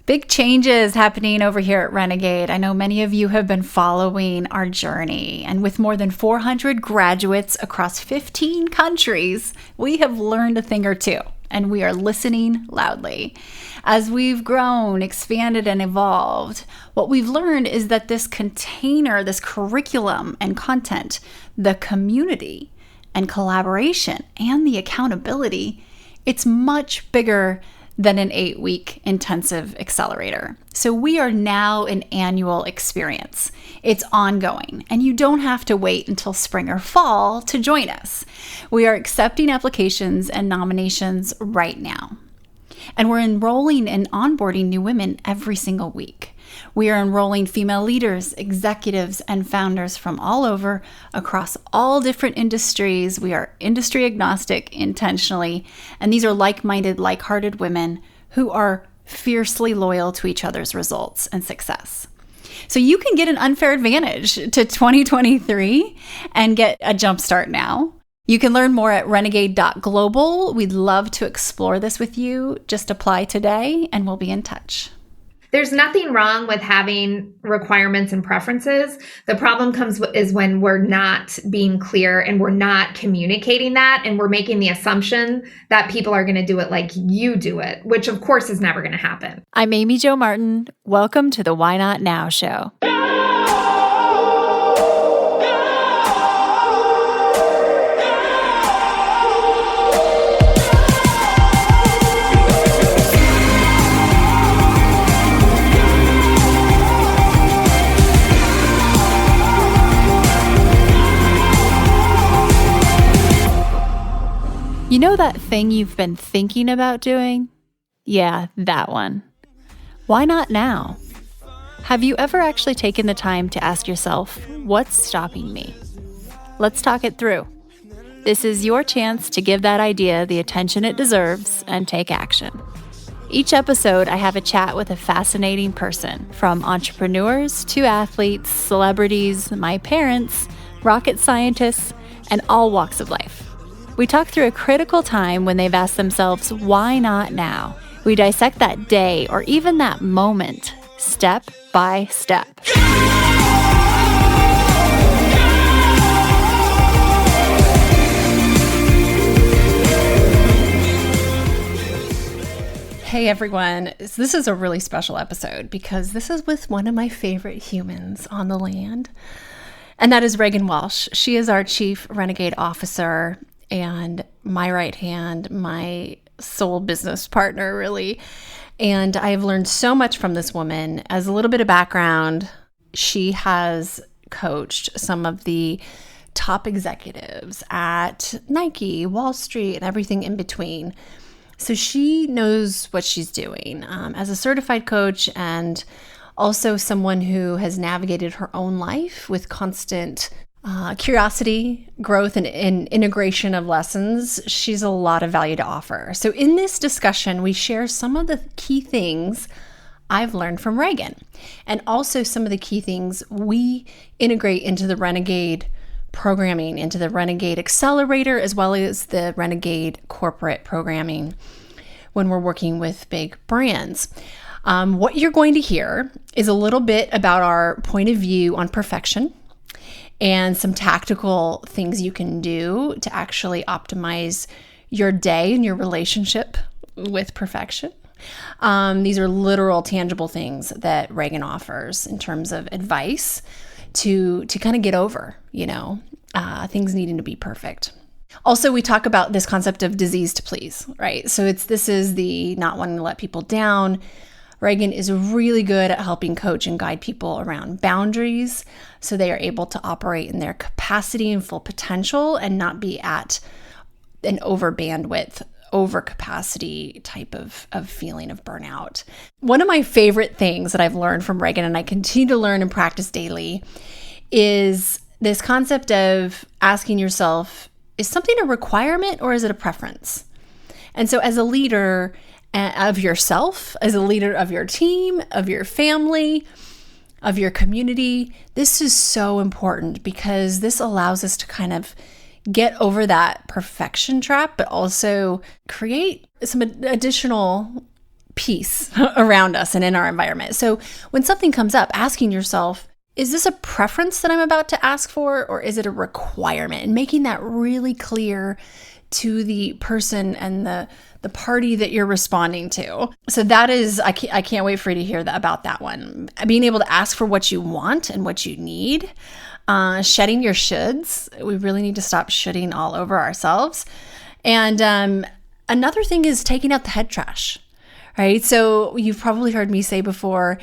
Big changes happening over here at Renegade. I know many of you have been following our journey, and with more than 400 graduates across 15 countries, we have learned a thing or two, and we are listening loudly. As we've grown, expanded, and evolved, what we've learned is that this container, this curriculum and content, the community and collaboration and the accountability, it's much bigger than an 8-week intensive accelerator. So we are now an annual experience. It's ongoing, and you don't have to wait until spring or fall to join us. We are accepting applications and nominations right now. And we're enrolling and onboarding new women every single week. We are enrolling female leaders, executives, and founders from all over, across all different industries. We are industry agnostic intentionally, and these are like-minded, like-hearted women who are fiercely loyal to each other's results and success. So you can get an unfair advantage to 2023 and get a jump start now. You can learn more at renegade.global. We'd love to explore this with you. Just apply today and we'll be in touch. There's nothing wrong with having requirements and preferences. The problem is when we're not being clear and we're not communicating that, and we're making the assumption that people are going to do it like you do it, which of course is never going to happen. I'm Amy Jo Martin. Welcome to the Why Not Now show. You know that thing you've been thinking about doing? Yeah, that one. Why not now? Have you ever actually taken the time to ask yourself, what's stopping me? Let's talk it through. This is your chance to give that idea the attention it deserves and take action. Each episode, I have a chat with a fascinating person, from entrepreneurs to athletes, celebrities, my parents, rocket scientists, and all walks of life. We talk through a critical time when they've asked themselves, why not now? We dissect that day or even that moment, step by step. Hey everyone, this is a really special episode because this is with one of my favorite humans on the land, and that is Regan Walsh. She is our Chief Renegade Officer and my right hand, my soul business partner, really. And I've learned so much from this woman. As a little bit of background, she has coached some of the top executives at Nike, Wall Street, and everything in between. So she knows what she's doing as a certified coach, and also someone who has navigated her own life with constant curiosity, growth, and integration of lessons. She's a lot of value to offer. So in this discussion, we share some of the key things I've learned from Regan, and also some of the key things we integrate into the Renegade programming, into the Renegade Accelerator, as well as the Renegade corporate programming when we're working with big brands. What you're going to hear is a little bit about our point of view on perfection, and some tactical things you can do to actually optimize your day and your relationship with perfection. These are literal, tangible things that Regan offers in terms of advice to kind of get over, things needing to be perfect. Also, we talk about this concept of disease to please, right? So this is the not wanting to let people down. Regan is really good at helping coach and guide people around boundaries so they are able to operate in their capacity and full potential and not be at an over bandwidth, over capacity type of feeling of burnout. One of my favorite things that I've learned from Regan, and I continue to learn and practice daily, is this concept of asking yourself, is something a requirement or is it a preference? And so as a leader of yourself, as a leader of your team, of your family, of your community, this is so important because this allows us to kind of get over that perfection trap, but also create some additional peace around us and in our environment. So when something comes up, asking yourself, is this a preference that I'm about to ask for, or is it a requirement? And making that really clear to the person and the party that you're responding to. So that is, I can't wait for you to hear about that one. Being able to ask for what you want and what you need. Shedding your shoulds. We really need to stop shoulding all over ourselves. And another thing is taking out the head trash, right? So you've probably heard me say before,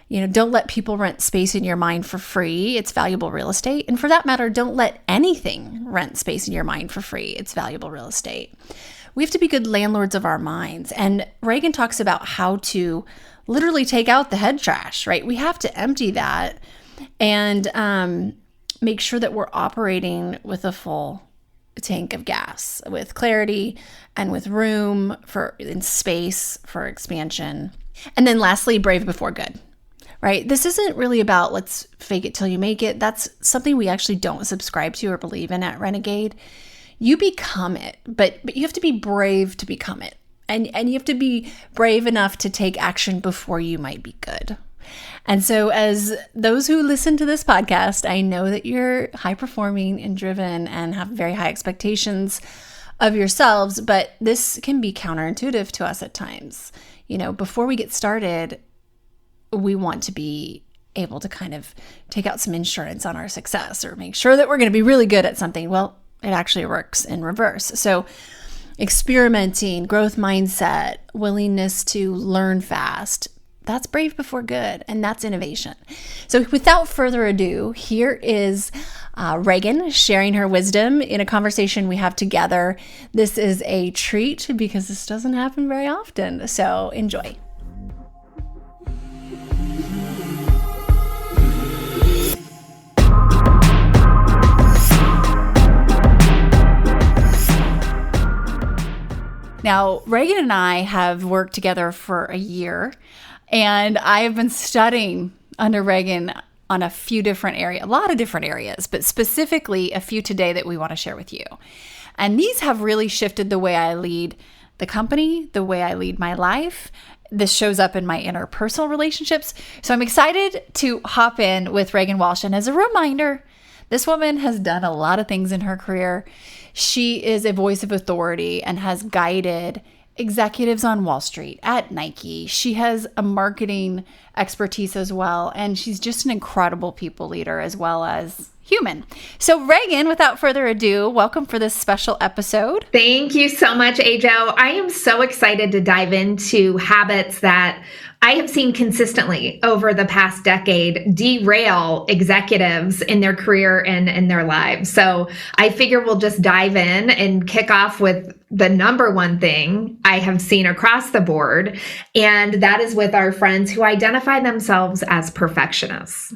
don't let people rent space in your mind for free. It's valuable real estate. And for that matter, don't let anything rent space in your mind for free. It's valuable real estate. We have to be good landlords of our minds. And Regan talks about how to literally take out the head trash, right? We have to empty that and make sure that we're operating with a full tank of gas, with clarity and with room in space for expansion. And then lastly, brave before good. Right? This isn't really about let's fake it till you make it. That's something we actually don't subscribe to or believe in at Renegade. You become it, but you have to be brave to become it. And you have to be brave enough to take action before you might be good. And so as those who listen to this podcast, I know that you're high performing and driven and have very high expectations of yourselves, but this can be counterintuitive to us at times. Before we get started, we want to be able to kind of take out some insurance on our success or make sure that we're going to be really good at something. Well, it actually works in reverse. So experimenting, growth mindset, willingness to learn fast, that's brave before good, and that's innovation. So without further ado, here is Regan sharing her wisdom in a conversation we have together. This is a treat because this doesn't happen very often. So enjoy. Now, Regan and I have worked together for a year, and I have been studying under Regan on a lot of different areas, but specifically a few today that we want to share with you. And these have really shifted the way I lead the company, the way I lead my life. This shows up in my interpersonal relationships. So I'm excited to hop in with Regan Walsh. And as a reminder, this woman has done a lot of things in her career. She is a voice of authority and has guided executives on Wall Street, at Nike. She has a marketing expertise as well, and she's just an incredible people leader as well as human. So Regan, without further ado, welcome for this special episode. Thank you so much, Jo. I am so excited to dive into habits that I have seen consistently over the past decade derail executives in their career and in their lives. So I figure we'll just dive in and kick off with the number one thing I have seen across the board, and that is with our friends who identify themselves as perfectionists.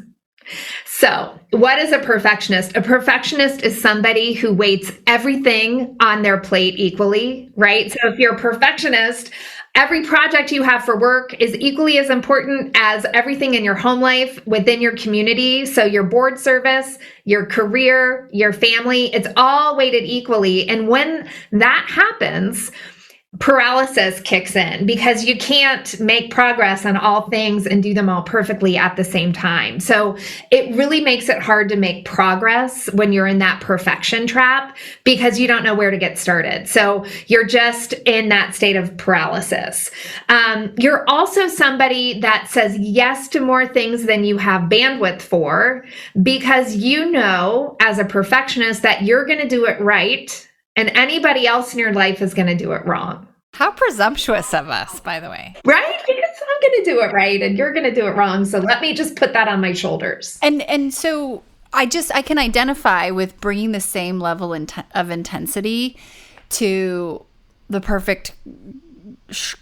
So, what is a perfectionist? A perfectionist is somebody who weights everything on their plate equally, right? So if you're a perfectionist, every project you have for work is equally as important as everything in your home life, within your community. So your board service, your career, your family, it's all weighted equally. And when that happens, paralysis kicks in because you can't make progress on all things and do them all perfectly at the same time. So it really makes it hard to make progress when you're in that perfection trap because you don't know where to get started. So you're just in that state of paralysis. You're also somebody that says yes to more things than you have bandwidth for because you know as a perfectionist that you're going to do it right and anybody else in your life is going to do it wrong. How presumptuous of us, by the way. Right? Because I'm going to do it right and you're going to do it wrong. So let me just put that on my shoulders. And so I can identify with bringing the same level of intensity to the perfect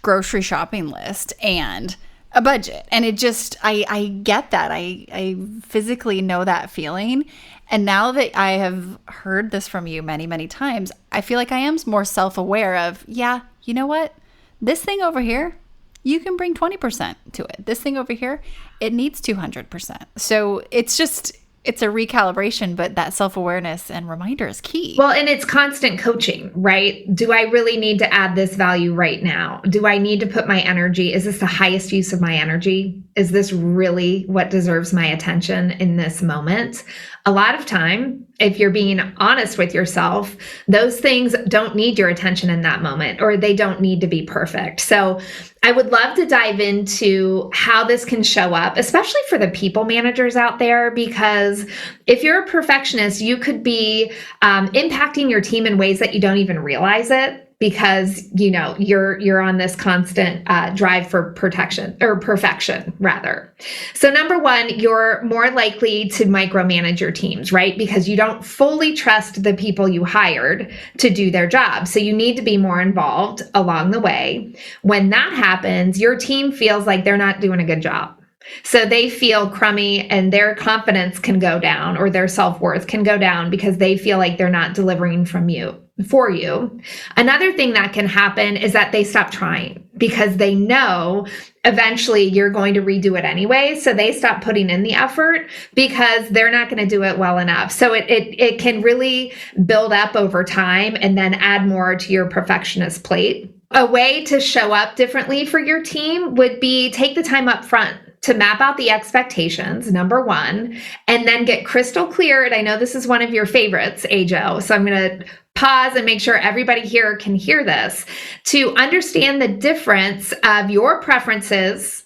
grocery shopping list and a budget. And it just, I get that. I physically know that feeling. And now that I have heard this from you many, many times, I feel like I am more self-aware of, yeah, you know what? This thing over here, you can bring 20% to it. This thing over here, it needs 200%. So it's just, it's a recalibration, but that self-awareness and reminder is key. Well, and it's constant coaching, right? Do I really need to add this value right now? Do I need to put my energy? Is this the highest use of my energy? Is this really what deserves my attention in this moment? A lot of time, if you're being honest with yourself, those things don't need your attention in that moment, or they don't need to be perfect. So I would love to dive into how this can show up, especially for the people managers out there, because if you're a perfectionist, you could be impacting your team in ways that you don't even realize it, because you're on this constant drive for perfection rather. So number one, you're more likely to micromanage your teams, right? Because you don't fully trust the people you hired to do their job. So you need to be more involved along the way. When that happens, your team feels like they're not doing a good job. So they feel crummy, and their confidence can go down, or their self-worth can go down, because they feel like they're not delivering for you. Another thing that can happen is that they stop trying, because they know eventually you're going to redo it anyway. So they stop putting in the effort because they're not going to do it well enough. So it can really build up over time and then add more to your perfectionist plate. A way to show up differently for your team would be take the time up front to map out the expectations, number one, and then get crystal clear. And I know this is one of your favorites, Jo, so I'm going to pause and make sure everybody here can hear this, to understand the difference of your preferences,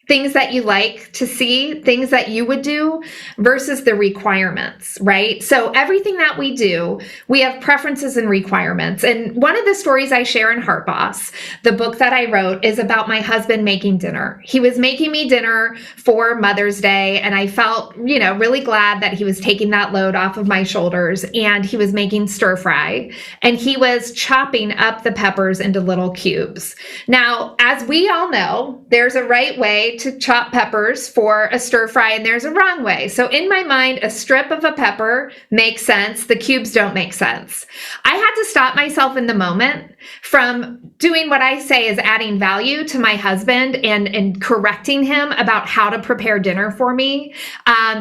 things that you like to see, things that you would do versus the requirements, right? So everything that we do, we have preferences and requirements. And one of the stories I share in Heart Boss, the book that I wrote, is about my husband making dinner. He was making me dinner for Mother's Day, and I felt, really glad that he was taking that load off of my shoulders. And he was making stir fry, and he was chopping up the peppers into little cubes. Now, as we all know, there's a right way to chop peppers for a stir fry, and there's a wrong way. So in my mind, a strip of a pepper makes sense. The cubes don't make sense. I had to stop myself in the moment from doing what I say is adding value to my husband and correcting him about how to prepare dinner for me,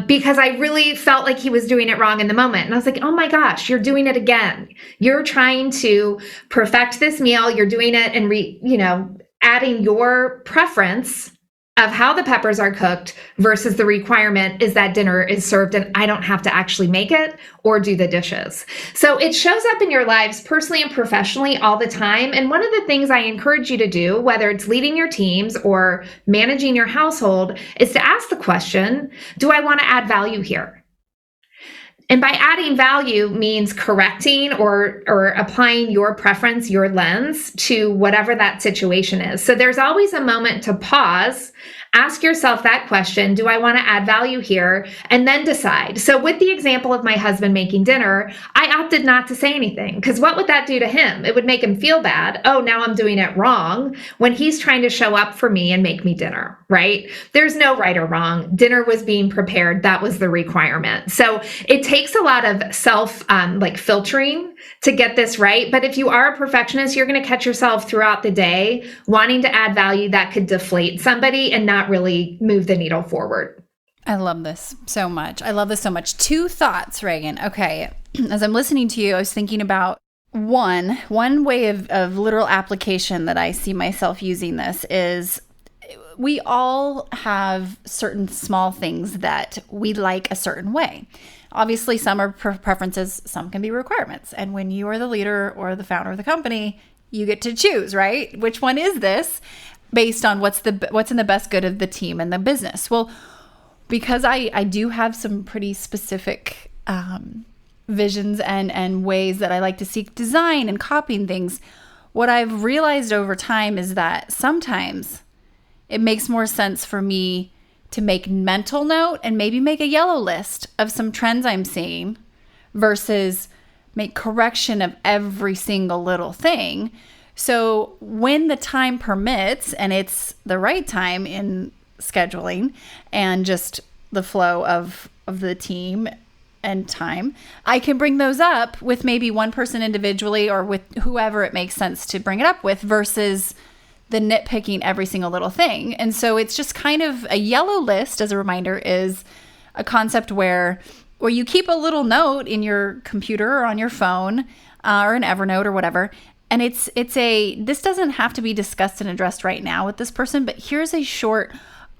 because I really felt like he was doing it wrong in the moment. And I was like, oh my gosh, you're doing it again. You're trying to perfect this meal. You're doing it and adding your preference of how the peppers are cooked versus the requirement is that dinner is served and I don't have to actually make it or do the dishes. So it shows up in your lives personally and professionally all the time. And one of the things I encourage you to do, whether it's leading your teams or managing your household, is to ask the question, do I want to add value here? And by adding value means correcting or applying your preference, your lens to whatever that situation is. So there's always a moment to pause, ask yourself that question, do I want to add value here? And then decide. So with the example of my husband making dinner, I opted not to say anything, because what would that do to him? It would make him feel bad. Oh, now I'm doing it wrong, when he's trying to show up for me and make me dinner, right? There's no right or wrong. Dinner was being prepared. That was the requirement. So it takes a lot of self filtering to get this right. But if you are a perfectionist, you're going to catch yourself throughout the day wanting to add value that could deflate somebody and not really move the needle forward. I love this so much. I love this so much. Two thoughts, Regan. Okay. As I'm listening to you, I was thinking about one way of literal application that I see myself using this is we all have certain small things that we like a certain way. Obviously, some are preferences, some can be requirements. And when you are the leader or the founder of the company, you get to choose, right? Which one is this based on what's in the best good of the team and the business? Well, because I do have some pretty specific visions and ways that I like to seek design and copying things, what I've realized over time is that sometimes it makes more sense for me to make mental note and maybe make a yellow list of some trends I'm seeing versus make correction of every single little thing. So when the time permits and it's the right time in scheduling and just the flow of the team and time, I can bring those up with maybe one person individually or with whoever it makes sense to bring it up with versus the nitpicking every single little thing. And so it's just kind of a yellow list, as a reminder, is a concept where or you keep a little note in your computer or on your phone or an Evernote or whatever. And this doesn't have to be discussed and addressed right now with this person, but here's a short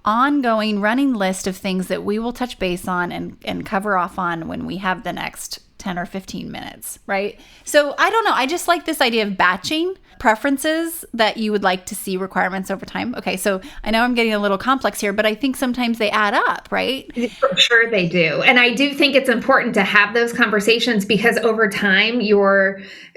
ongoing running list of things that we will touch base on and cover off on when we have the next 10 or 15 minutes, right? So I don't know. I just like this idea of batching preferences that you would like to see requirements over time. Okay, so I know I'm getting a little complex here, but I think sometimes they add up, right? For sure they do. And I do think it's important to have those conversations because over time,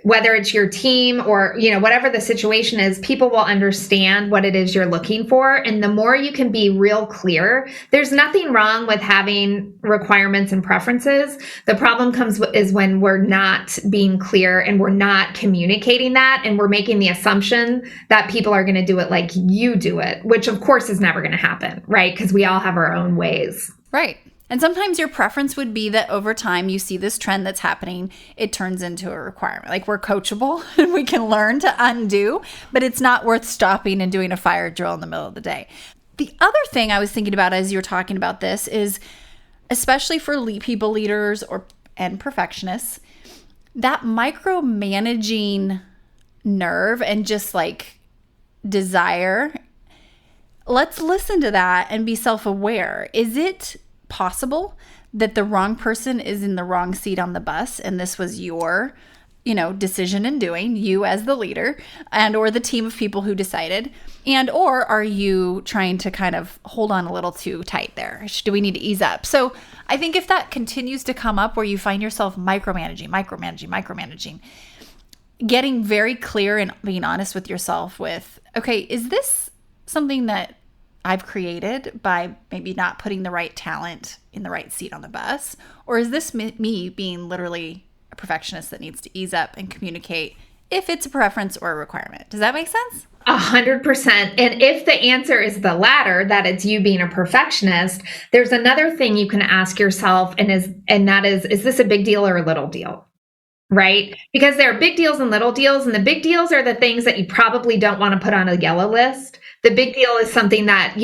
whether it's your team or, whatever the situation is, people will understand what it is you're looking for. And the more you can be real clear, there's nothing wrong with having requirements and preferences. The problem is when we're not being clear and we're not communicating that and we're making the assumption that people are going to do it like you do it, which of course is never going to happen, right? Because we all have our own ways. Right. And sometimes your preference would be that over time you see this trend that's happening, it turns into a requirement. Like we're coachable and we can learn to undo, but it's not worth stopping and doing a fire drill in the middle of the day. The other thing I was thinking about as you were talking about this is, especially for people leaders and perfectionists, that micromanaging nerve and just like desire, let's listen to that and be self-aware. Is it possible that the wrong person is in the wrong seat on the bus and this was your, decision in doing, you as the leader and or the team of people who decided, and or are you trying to kind of hold on a little too tight there? Do we need to ease up? So I think if that continues to come up where you find yourself micromanaging, getting very clear and being honest with yourself with, okay, is this something that I've created by maybe not putting the right talent in the right seat on the bus? Or is this me being literally a perfectionist that needs to ease up and communicate if it's a preference or a requirement? Does that make sense? 100%. And if the answer is the latter, that it's you being a perfectionist, there's another thing you can ask yourself, and that is this a big deal or a little deal? Right? Because there are big deals and little deals, and the big deals are the things that you probably don't want to put on a yellow list. The big deal is something that,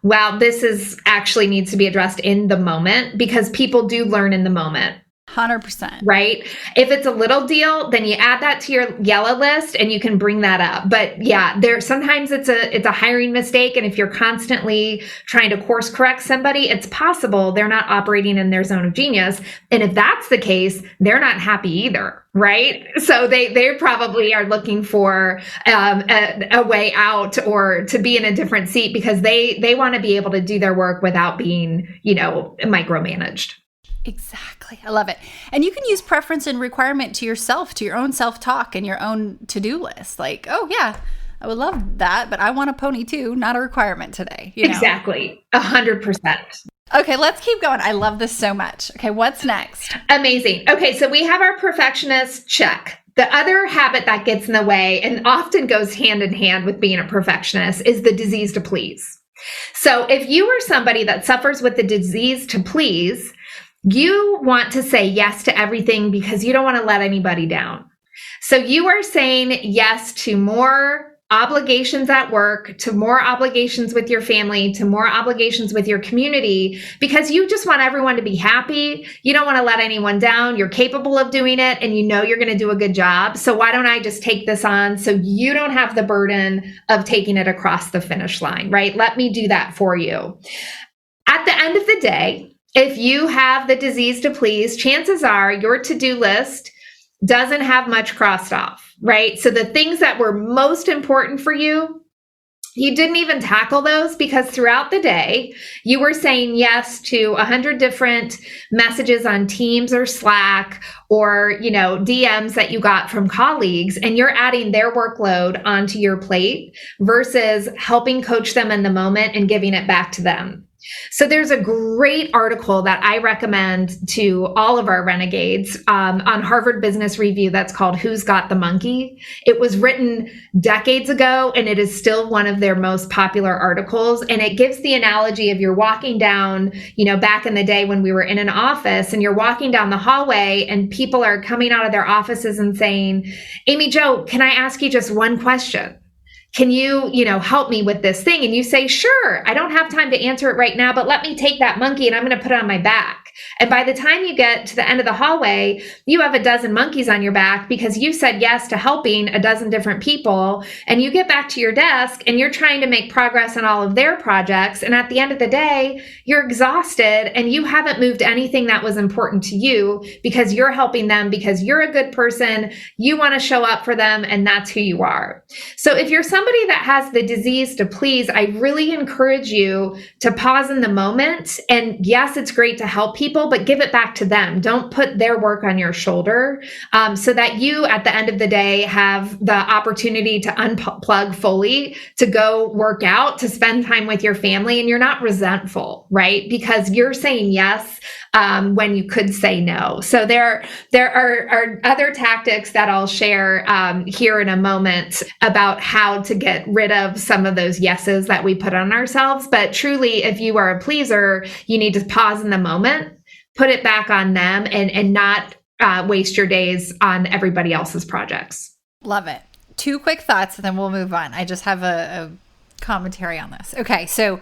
wow, this is actually needs to be addressed in the moment because people do learn in the moment. 100%. Right? If it's a little deal, then you add that to your yellow list and you can bring that up. But yeah, sometimes it's a hiring mistake. And if you're constantly trying to course correct somebody, it's possible they're not operating in their zone of genius. And if that's the case, they're not happy either. Right? So they probably are looking for a way out or to be in a different seat because they want to be able to do their work without being, micromanaged. Exactly. I love it. And you can use preference and requirement to yourself, to your own self-talk and your own to-do list. Like, oh yeah, I would love that, but I want a pony too, not a requirement today. Exactly. 100%. Okay, let's keep going. I love this so much. Okay, what's next? Amazing. Okay, so we have our perfectionist check. The other habit that gets in the way and often goes hand in hand with being a perfectionist is the disease to please. So if you are somebody that suffers with the disease to please, you want to say yes to everything because you don't want to let anybody down. So you are saying yes to more obligations at work, to more obligations with your family, to more obligations with your community, because you just want everyone to be happy. You don't want to let anyone down. You're capable of doing it and you're going to do a good job. So why don't I just take this on so you don't have the burden of taking it across the finish line, right? Let me do that for you. At the end of the day, if you have the disease to please, chances are your to-do list doesn't have much crossed off, right? So the things that were most important for you, you didn't even tackle those because throughout the day, you were saying yes to 100 different messages on Teams or Slack or, DMs that you got from colleagues, and you're adding their workload onto your plate versus helping coach them in the moment and giving it back to them. So there's a great article that I recommend to all of our renegades on Harvard Business Review that's called Who's Got the Monkey? It was written decades ago, and it is still one of their most popular articles. And it gives the analogy of you're walking down, back in the day when we were in an office and you're walking down the hallway and people are coming out of their offices and saying, Amy Jo, can I ask you just one question? can you, help me with this thing? And you say, sure, I don't have time to answer it right now, but let me take that monkey and I'm going to put it on my back. And by the time you get to the end of the hallway, you have a dozen monkeys on your back because you said yes to helping a dozen different people. And you get back to your desk and you're trying to make progress on all of their projects. And at the end of the day, you're exhausted and you haven't moved anything that was important to you because you're helping them, because you're a good person. You want to show up for them, and that's who you are. So if you're somebody that has the disease to please, I really encourage you to pause in the moment. And yes, it's great to help people, but give it back to them. Don't put their work on your shoulder, so that you, at the end of the day, have the opportunity to unplug fully, to go work out, to spend time with your family, and you're not resentful, right? Because you're saying yes when you could say no. So there are other tactics that I'll share here in a moment about how to get rid of some of those yeses that we put on ourselves. But truly, if you are a pleaser, you need to pause in the moment, put it back on them, and not waste your days on everybody else's projects. Love it. 2 quick thoughts, and then we'll move on. I just have a commentary on this. Okay, so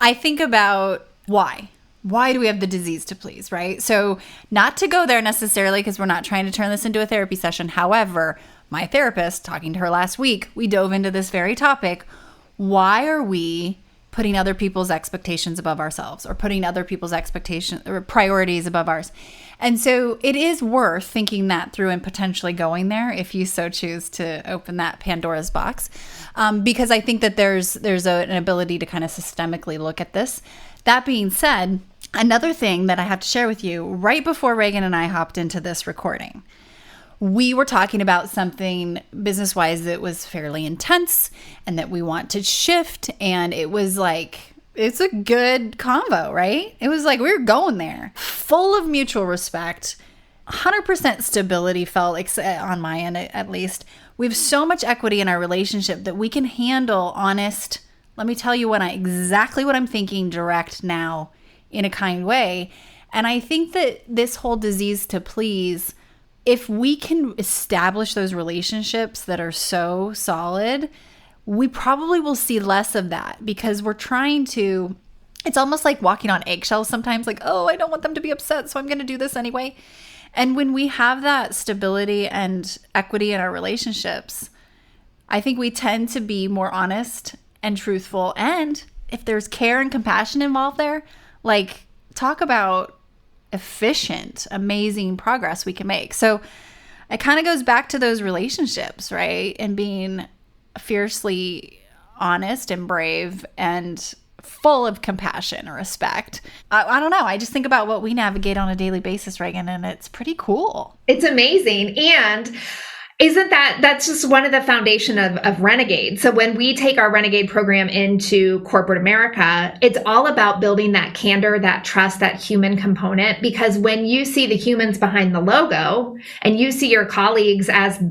I think about why. Why do we have the disease to please, right? So not to go there necessarily, because we're not trying to turn this into a therapy session. However, my therapist, talking to her last week, we dove into this very topic. Why are we putting other people's expectations above ourselves, or putting other people's expectations or priorities above ours? And so it is worth thinking that through and potentially going there if you so choose to open that Pandora's box. Because I think that there's an ability to kind of systemically look at this. That being said, another thing that I have to share with you, right before Regan and I hopped into this recording, we were talking about something business-wise that was fairly intense and that we want to shift. And it was like, it's a good convo, right? It was like we were going there, full of mutual respect, 100% stability felt on my end, at least. We have so much equity in our relationship that we can handle honest, let me tell you exactly what I'm thinking direct now in a kind way. And I think that this whole disease to please, if we can establish those relationships that are so solid, we probably will see less of that, because we're trying to, it's almost like walking on eggshells sometimes, like, oh, I don't want them to be upset, so I'm going to do this anyway. And when we have that stability and equity in our relationships, I think we tend to be more honest and truthful. And if there's care and compassion involved there, like, talk about efficient, amazing progress we can make. So it kind of goes back to those relationships, right? And being fiercely honest and brave and full of compassion or respect. I don't know. I just think about what we navigate on a daily basis, Regan, and it's pretty cool. It's amazing. And isn't that's just one of the foundation of Renegade. So when we take our Renegade program into corporate America, it's all about building that candor, that trust, that human component. Because when you see the humans behind the logo and you see your colleagues as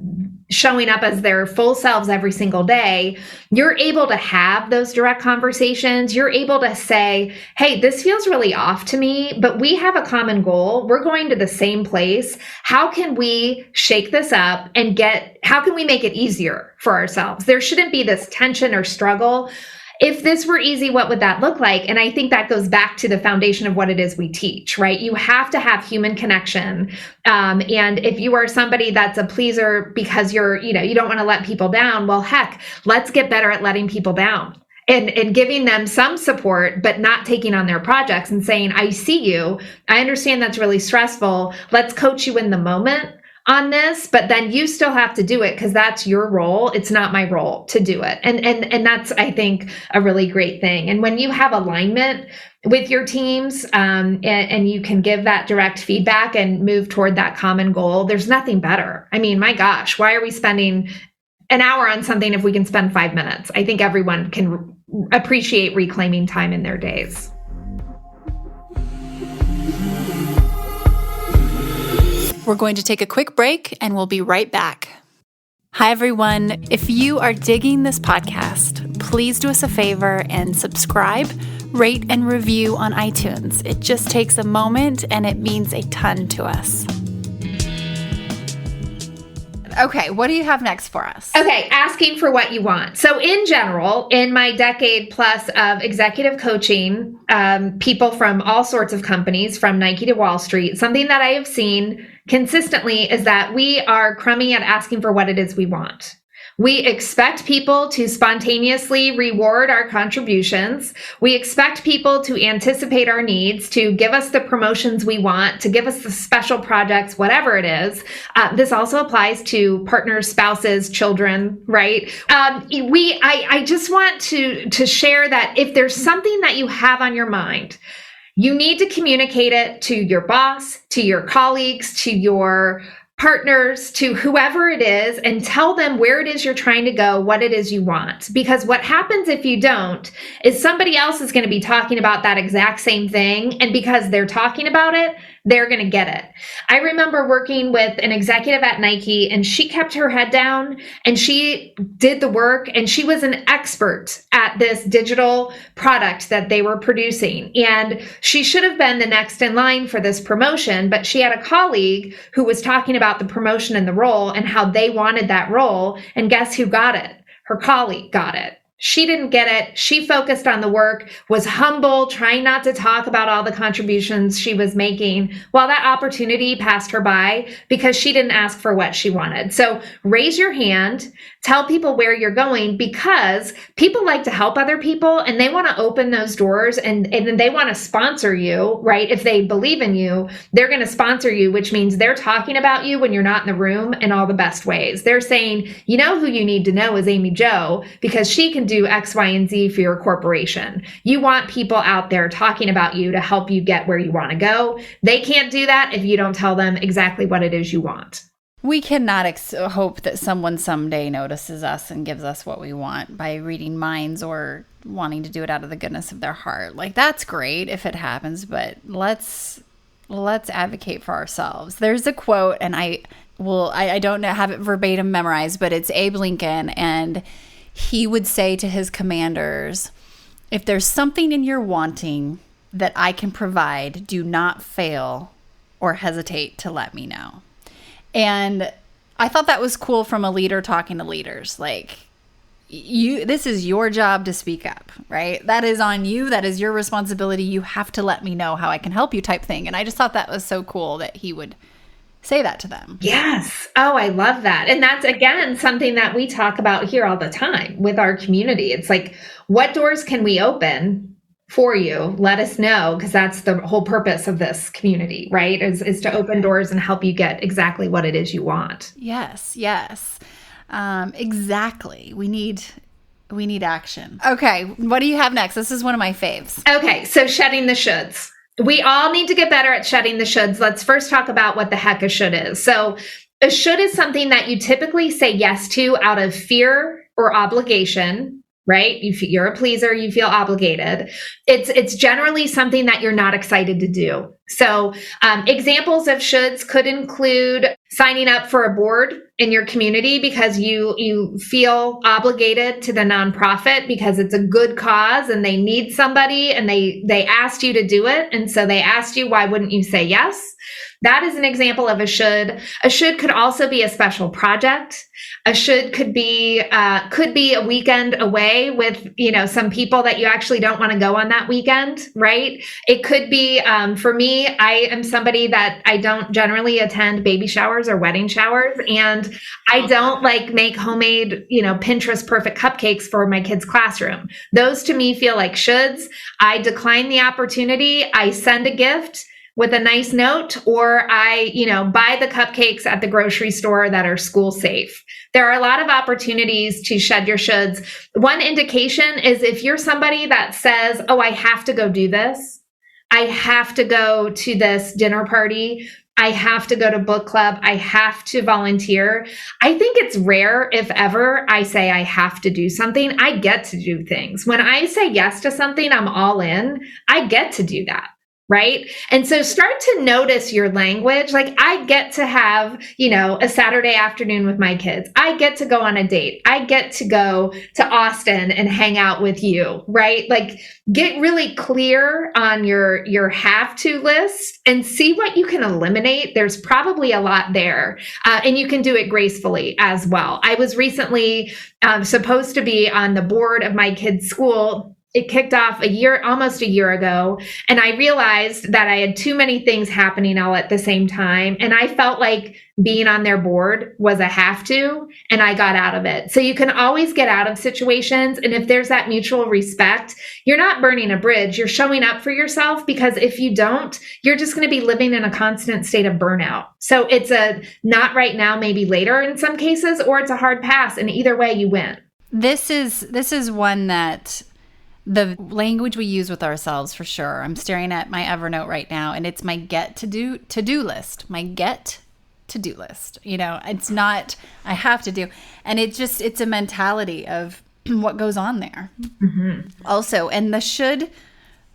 showing up as their full selves every single day, you're able to have those direct conversations. You're able to say, hey, this feels really off to me, but we have a common goal. We're going to the same place. How can we shake this up and how can we make it easier for ourselves? There shouldn't be this tension or struggle. If this were easy, what would that look like? And I think that goes back to the foundation of what it is we teach, right? You have to have human connection. And if you are somebody that's a pleaser because you don't want to let people down, well, heck, let's get better at letting people down and giving them some support, but not taking on their projects and saying, I see you. I understand that's really stressful. Let's coach you in the moment on this, but then you still have to do it because that's your role. It's not my role to do it. And that's, I think, a really great thing. And when you have alignment with your teams, and you can give that direct feedback and move toward that common goal, there's nothing better. I mean, my gosh, why are we spending an hour on something if we can spend 5 minutes? I think everyone can appreciate reclaiming time in their days. We're going to take a quick break and we'll be right back. Hi, everyone. If you are digging this podcast, please do us a favor and subscribe, rate, and review on iTunes. It just takes a moment and it means a ton to us. Okay, what do you have next for us? Okay, asking for what you want. So in general, in my decade plus of executive coaching, people from all sorts of companies, from Nike to Wall Street, something that I have seen consistently is that we are crummy at asking for what it is we want. We expect people to spontaneously reward our contributions. We expect people to anticipate our needs, to give us the promotions we want, to give us the special projects, whatever it is. This also applies to partners, spouses, children, right? I just want to share that if there's something that you have on your mind, you need to communicate it to your boss, to your colleagues, to your partners, to whoever it is, and tell them where it is you're trying to go, what it is you want. Because what happens if you don't is somebody else is going to be talking about that exact same thing. And because they're talking about it, they're going to get it. I remember working with an executive at Nike, and she kept her head down and she did the work, and she was an expert at this digital product that they were producing. And she should have been the next in line for this promotion, but she had a colleague who was talking about the promotion and the role and how they wanted that role. And guess who got it? Her colleague got it. She didn't get it. She focused on the work, was humble, trying not to talk about all the contributions she was making, while that opportunity passed her by because she didn't ask for what she wanted. So raise your hand, tell people where you're going, because people like to help other people and they want to open those doors, and then they want to sponsor you, right? If they believe in you, they're going to sponsor you, which means they're talking about you when you're not in the room in all the best ways. They're saying, you know who you need to know is Amy Jo, because she can do X, Y, and Z for your corporation. You want people out there talking about you to help you get where you want to go. They can't do that if you don't tell them exactly what it is you want. We cannot hope that someone someday notices us and gives us what we want by reading minds or wanting to do it out of the goodness of their heart. Like, that's great if it happens, but let's advocate for ourselves. There's a quote, and I don't have it verbatim memorized, but it's Abe Lincoln, and he would say to his commanders, if there's something in your wanting that I can provide, do not fail or hesitate to let me know. And I thought that was cool from a leader talking to leaders. Like, this is your job to speak up, right? That is on you. That is your responsibility. You have to let me know how I can help you, type thing. And I just thought that was so cool that he would say that to them. Yes. Oh, I love that. And that's, again, something that we talk about here all the time with our community. It's like, what doors can we open for you? Let us know, because that's the whole purpose of this community, right? Is to open doors and help you get exactly what it is you want. Yes. Exactly. We need action. Okay. What do you have next? This is one of my faves. Okay. So shedding the shoulds. We all need to get better at shedding the shoulds. Let's first talk about what the heck a should is. So a should is something that you typically say yes to out of fear or obligation, right? You're a pleaser, you feel obligated. It's generally something that you're not excited to do. So examples of shoulds could include signing up for a board in your community because you feel obligated to the nonprofit because it's a good cause and they need somebody and they asked you to do it. And so they asked you, why wouldn't you say yes? That is an example of a should. A should could also be a special project. A should could be a weekend away with, some people that you actually don't want to go on that weekend, right? It could be, for me, I am somebody that I don't generally attend baby showers or wedding showers. And I don't make homemade, Pinterest perfect cupcakes for my kids' classroom. Those to me feel like shoulds. I decline the opportunity. I send a gift with a nice note, or I, buy the cupcakes at the grocery store that are school safe. There are a lot of opportunities to shed your shoulds. One indication is if you're somebody that says, oh, I have to go do this. I have to go to this dinner party. I have to go to book club. I have to volunteer. I think it's rare, if ever, I say I have to do something. I get to do things. When I say yes to something, I'm all in. I get to do that. right? And so start to notice your language. Like, I get to have, a Saturday afternoon with my kids. I get to go on a date. I get to go to Austin and hang out with you, right? Like, get really clear on your have to list and see what you can eliminate. There's probably a lot there. And you can do it gracefully as well. I was recently supposed to be on the board of my kids' school. It kicked off almost a year ago. And I realized that I had too many things happening all at the same time. And I felt like being on their board was a have to, and I got out of it. So you can always get out of situations. And if there's that mutual respect, you're not burning a bridge. You're showing up for yourself, because if you don't, you're just going to be living in a constant state of burnout. So it's a not right now, maybe later in some cases, or it's a hard pass. And either way, you win. This is one that the language we use with ourselves, for sure. I'm staring at my Evernote right now, and it's my to-do list. My to-do list. It's not I have to do. And it's a mentality of what goes on there. Mm-hmm. Also, and the should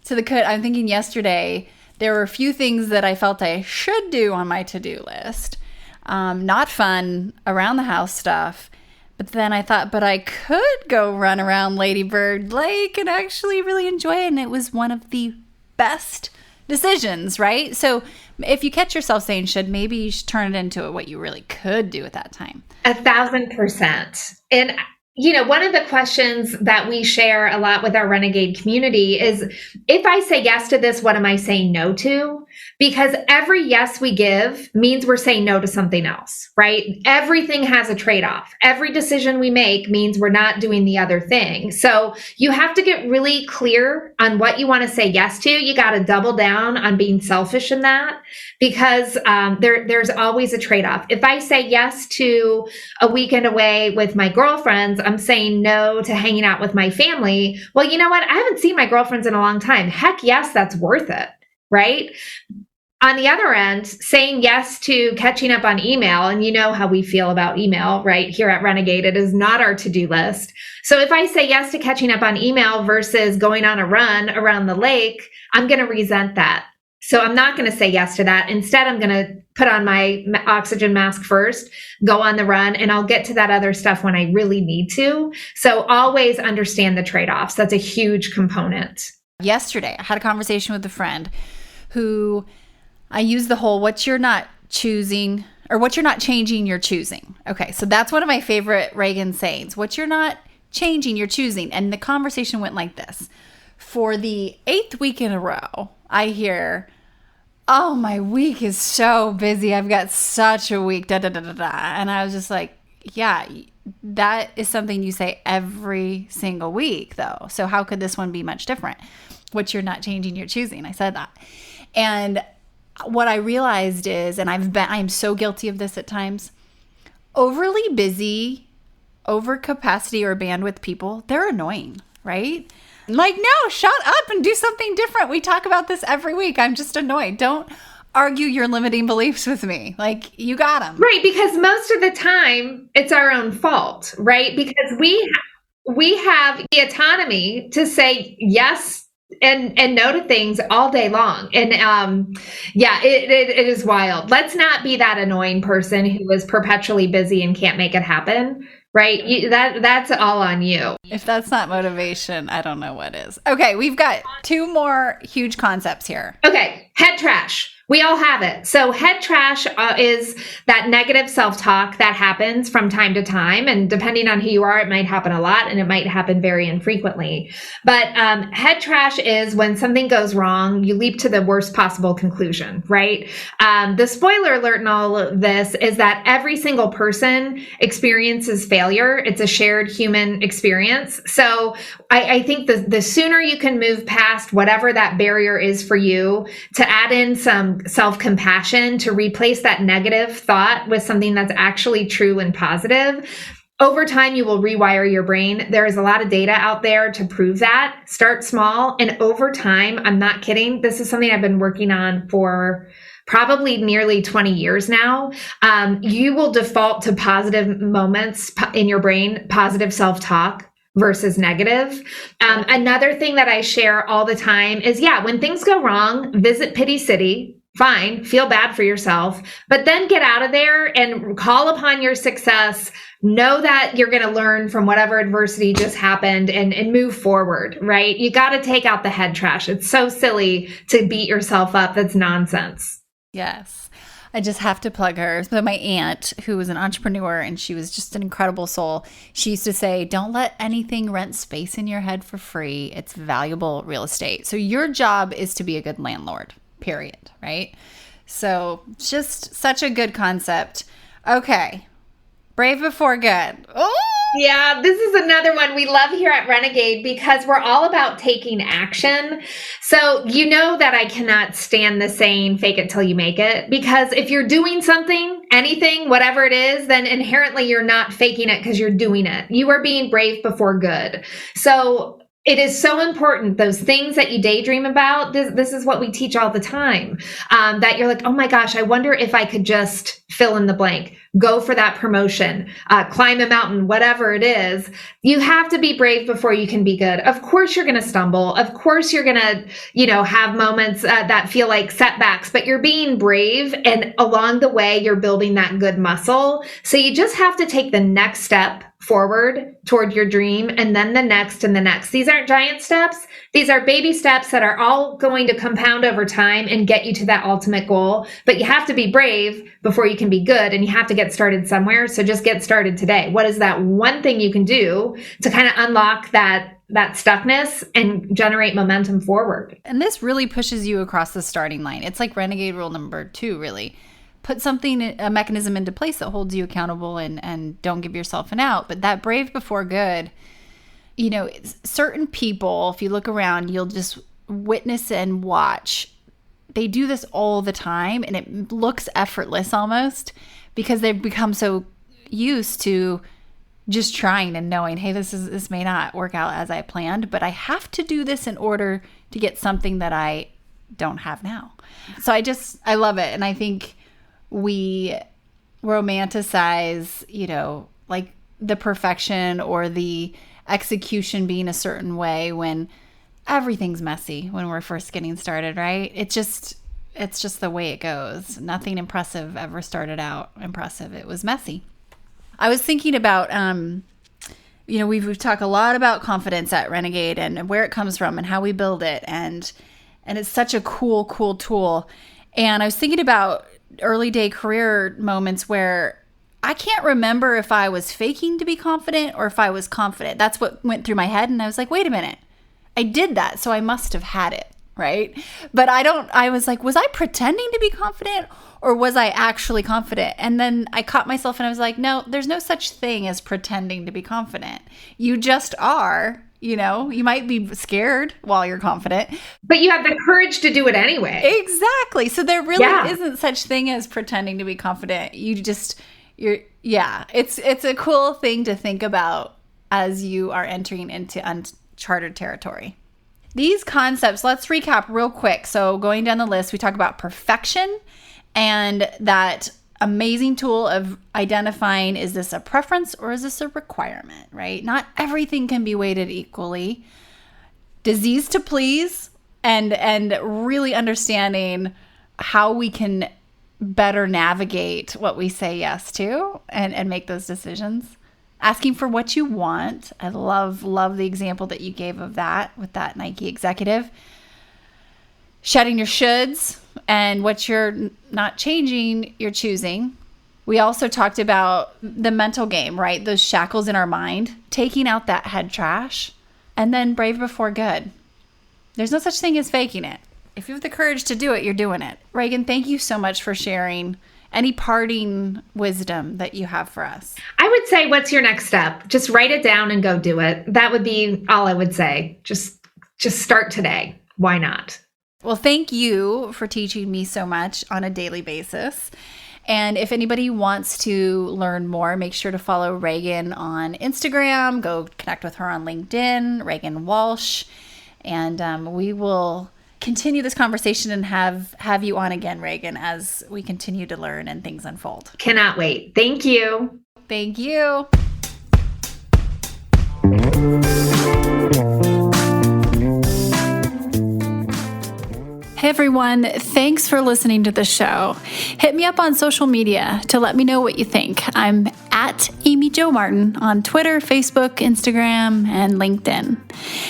to the could. I'm thinking yesterday, there were a few things that I felt I should do on my to-do list. Not fun, around the house stuff. But then I thought, but I could go run around Lady Bird Lake and actually really enjoy it. And it was one of the best decisions, right? So if you catch yourself saying should, maybe you should turn it into what you really could do at that time. 1,000%. And one of the questions that we share a lot with our Renegade community is, if I say yes to this, what am I saying no to? Because every yes we give means we're saying no to something else, right? Everything has a trade-off. Every decision we make means we're not doing the other thing. So you have to get really clear on what you want to say yes to. You got to double down on being selfish in that, because there's always a trade-off. If I say yes to a weekend away with my girlfriends, I'm saying no to hanging out with my family. Well, you know what? I haven't seen my girlfriends in a long time. Heck yes, that's worth it, right? On the other end, saying yes to catching up on email, and you know how we feel about email, right? Here at Renegade, it is not our to-do list. So if I say yes to catching up on email versus going on a run around the lake, I'm going to resent that. So I'm not going to say yes to that. Instead, I'm going to put on my oxygen mask first, go on the run, and I'll get to that other stuff when I really need to. So always understand the trade-offs. That's a huge component. Yesterday, I had a conversation with a friend who I used the whole what you're not choosing, or what you're not changing, you're choosing. Okay, so that's one of my favorite Regan sayings. What you're not changing, you're choosing. And the conversation went like this. For the 8th week in a row, I hear, oh, my week is so busy. I've got such a week, da, da, da, da, da. And I was just like, yeah, that is something you say every single week, though. So how could this one be much different? What you're not changing, you're choosing. I said that. And what I realized is, and I'm so guilty of this at times, overly busy, over capacity or bandwidth people, they're annoying, right? Like, no, shut up and do something different. We talk about this every week. I'm just annoyed. Don't argue your limiting beliefs with me. Like, you got them. Right, because most of the time it's our own fault, right? Because we have the autonomy to say yes and no to things all day long. And it is wild. Let's not be that annoying person who is perpetually busy and can't make it happen. Right? That's all on you. If that's not motivation, I don't know what is. Okay, we've got 2 more huge concepts here. Okay, head trash. We all have it. So head trash is that negative self-talk that happens from time to time. And depending on who you are, it might happen a lot and it might happen very infrequently. But head trash is when something goes wrong, you leap to the worst possible conclusion, right? The spoiler alert in all of this is that every single person experiences failure. It's a shared human experience. So I think the sooner you can move past whatever that barrier is for you, to add in some self-compassion, to replace that negative thought with something that's actually true and positive, over time, you will rewire your brain. There is a lot of data out there to prove that. Start small, and over time, I'm not kidding, this is something I've been working on for probably nearly 20 years now. You will default to positive moments in your brain, positive self-talk, versus negative. Another thing that I share all the time is, when things go wrong, visit Pity City. Fine, feel bad for yourself, but then get out of there and call upon your success. Know that you're going to learn from whatever adversity just happened and move forward, right? You got to take out the head trash. It's so silly to beat yourself up. That's nonsense. Yes. I just have to plug her. So my aunt, who was an entrepreneur and she was just an incredible soul, she used to say, don't let anything rent space in your head for free. It's valuable real estate. So your job is to be a good landlord, period, right? So just such a good concept. Okay. Brave before good. Oh! Yeah, this is another one we love here at Renegade because we're all about taking action. So you know that I cannot stand the saying, fake it till you make it, because if you're doing something, anything, whatever it is, then inherently you're not faking it because you're doing it. You are being brave before good. So it is so important, those things that you daydream about, this is what we teach all the time, that you're like, oh my gosh, I wonder if I could just fill in the blank, go for that promotion, climb a mountain, whatever it is. You have to be brave before you can be good. Of course, you're going to stumble. Of course, you're going to, have moments that feel like setbacks, but you're being brave. And along the way, you're building that good muscle. So you just have to take the next step forward toward your dream, and then the next and the next. These aren't giant steps. These are baby steps that are all going to compound over time and get you to that ultimate goal. But you have to be brave before you can be good, and you have to get started somewhere. So just get started today. What is that one thing you can do to kind of unlock that stuckness and generate momentum forward? And this really pushes you across the starting line. It's like Renegade rule number 2, really. Put a mechanism into place that holds you accountable and don't give yourself an out. But that brave before good, certain people, if you look around, you'll just witness and watch. They do this all the time and it looks effortless almost because they've become so used to just trying and knowing, hey, this may not work out as I planned, but I have to do this in order to get something that I don't have now. So I love it. And I think we romanticize, like the perfection or the execution being a certain way when everything's messy when we're first getting started, right? It's just the way it goes. Nothing impressive ever started out impressive. It was messy. I was thinking about, we've talked a lot about confidence at Renegade and where it comes from and how we build it. And it's such a cool tool. And I was thinking about early day career moments where I can't remember if I was faking to be confident or if I was confident. That's what went through my head. And I was like, wait a minute, I did that. So I must have had it. Right. But I was like, was I pretending to be confident or was I actually confident? And then I caught myself and I was like, no, there's no such thing as pretending to be confident. You just are. You might be scared while you're confident. But you have the courage to do it anyway. Exactly. So there really isn't such thing as pretending to be confident. It's a cool thing to think about as you are entering into uncharted territory. These concepts, let's recap real quick. So going down the list, we talk about perfection and that amazing tool of identifying, is this a preference or is this a requirement, right? Not everything can be weighted equally. Disease to please and really understanding how we can better navigate what we say yes to and make those decisions. Asking for what you want. I love the example that you gave of that with that Nike executive. Shedding your shoulds and what you're not changing, you're choosing. We also talked about the mental game, right? Those shackles in our mind, taking out that head trash, and then brave before good. There's no such thing as faking it. If you have the courage to do it, you're doing it. Regan, thank you so much for sharing any parting wisdom that you have for us. I would say, what's your next step? Just write it down and go do it. That would be all I would say. Just start today. Why not? Well, thank you for teaching me so much on a daily basis. And if anybody wants to learn more, make sure to follow Regan on Instagram. Go connect with her on LinkedIn, Regan Walsh. And we will continue this conversation and have you on again, Regan, as we continue to learn and things unfold. Cannot wait. Thank you. Thank you. Hey everyone, thanks for listening to the show. Hit me up on social media to let me know what you think. I'm at Amy Jo Martin on Twitter, Facebook, Instagram, and LinkedIn.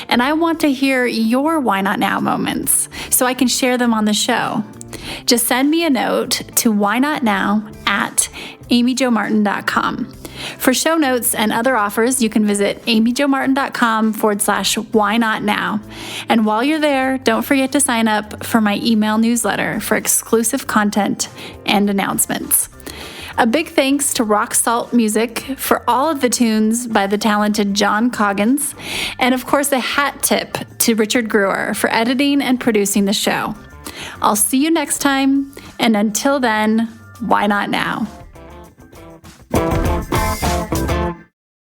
And I want to hear your Why Not Now moments so I can share them on the show. Just send me a note to whynotnow@amyjomartin.com. For show notes and other offers, you can visit amyjomartin.com/whynotnow. And while you're there, don't forget to sign up for my email newsletter for exclusive content and announcements. A big thanks to Rock Salt Music for all of the tunes by the talented John Coggins. And of course, a hat tip to Richard Brewer for editing and producing the show. I'll see you next time. And until then, why not now?